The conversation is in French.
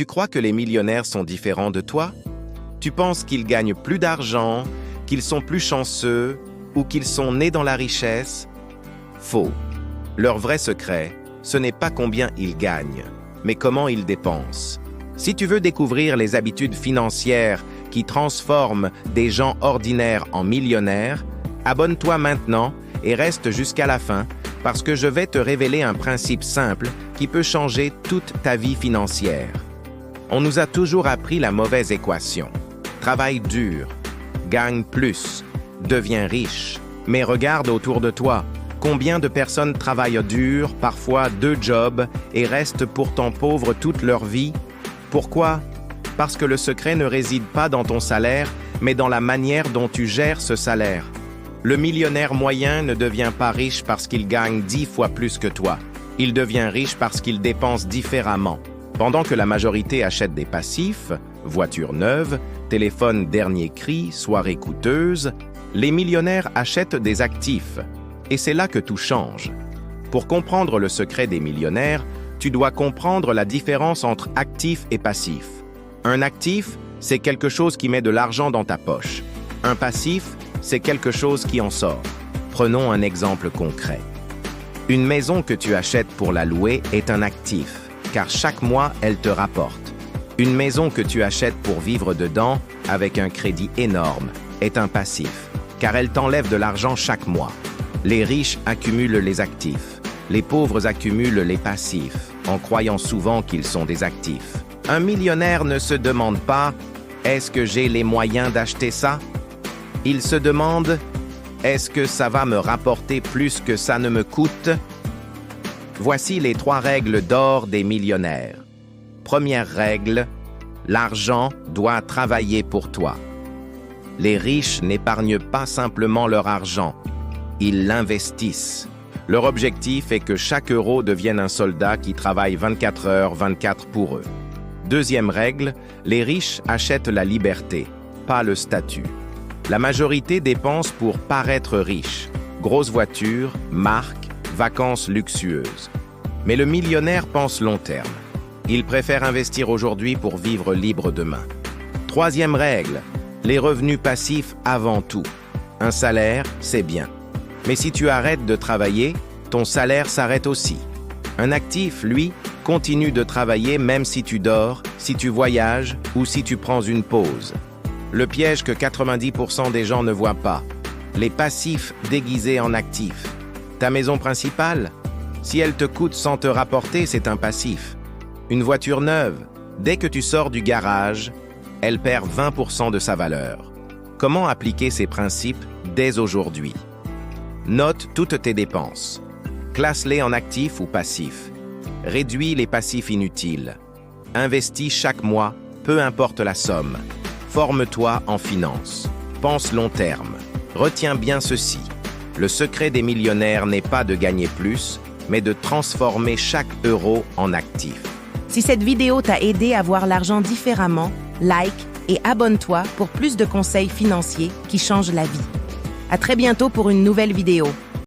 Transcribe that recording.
Tu crois que les millionnaires sont différents de toi? Tu penses qu'ils gagnent plus d'argent, qu'ils sont plus chanceux ou qu'ils sont nés dans la richesse? Faux. Leur vrai secret, ce n'est pas combien ils gagnent, mais comment ils dépensent. Si tu veux découvrir les habitudes financières qui transforment des gens ordinaires en millionnaires, abonne-toi maintenant et reste jusqu'à la fin parce que je vais te révéler un principe simple qui peut changer toute ta vie financière. On nous a toujours appris la mauvaise équation. Travaille dur, gagne plus, deviens riche. Mais regarde autour de toi. Combien de personnes travaillent dur, parfois 2 jobs, et restent pourtant pauvres toute leur vie? Pourquoi? Parce que le secret ne réside pas dans ton salaire, mais dans la manière dont tu gères ce salaire. Le millionnaire moyen ne devient pas riche parce qu'il gagne 10 fois plus que toi. Il devient riche parce qu'il dépense différemment. Pendant que la majorité achète des passifs, voitures neuves, téléphones dernier cri, soirées coûteuses, les millionnaires achètent des actifs. Et c'est là que tout change. Pour comprendre le secret des millionnaires, tu dois comprendre la différence entre actif et passif. Un actif, c'est quelque chose qui met de l'argent dans ta poche. Un passif, c'est quelque chose qui en sort. Prenons un exemple concret. Une maison que tu achètes pour la louer est un actif, car chaque mois, elle te rapporte. Une maison que tu achètes pour vivre dedans, avec un crédit énorme, est un passif, car elle t'enlève de l'argent chaque mois. Les riches accumulent les actifs, les pauvres accumulent les passifs, en croyant souvent qu'ils sont des actifs. Un millionnaire ne se demande pas « Est-ce que j'ai les moyens d'acheter ça ?» Il se demande « Est-ce que ça va me rapporter plus que ça ne me coûte ?» Voici les 3 règles d'or des millionnaires. Première règle, l'argent doit travailler pour toi. Les riches n'épargnent pas simplement leur argent, ils l'investissent. Leur objectif est que chaque euro devienne un soldat qui travaille 24 heures 24 pour eux. Deuxième règle, les riches achètent la liberté, pas le statut. La majorité dépense pour paraître riche. Grosses voitures, marques, vacances luxueuses. Mais le millionnaire pense long terme. Il préfère investir aujourd'hui pour vivre libre demain. Troisième règle, les revenus passifs avant tout. Un salaire, c'est bien. Mais si tu arrêtes de travailler, ton salaire s'arrête aussi. Un actif, lui, continue de travailler même si tu dors, si tu voyages ou si tu prends une pause. Le piège que 90% des gens ne voient pas. Les passifs déguisés en actifs. Ta maison principale, si elle te coûte sans te rapporter, c'est un passif. Une voiture neuve, dès que tu sors du garage, elle perd 20% de sa valeur. Comment appliquer ces principes dès aujourd'hui? Note toutes tes dépenses. Classe-les en actifs ou passifs. Réduis les passifs inutiles. Investis chaque mois, peu importe la somme. Forme-toi en finance. Pense long terme. Retiens bien ceci. Le secret des millionnaires n'est pas de gagner plus, mais de transformer chaque euro en actif. Si cette vidéo t'a aidé à voir l'argent différemment, like et abonne-toi pour plus de conseils financiers qui changent la vie. À très bientôt pour une nouvelle vidéo.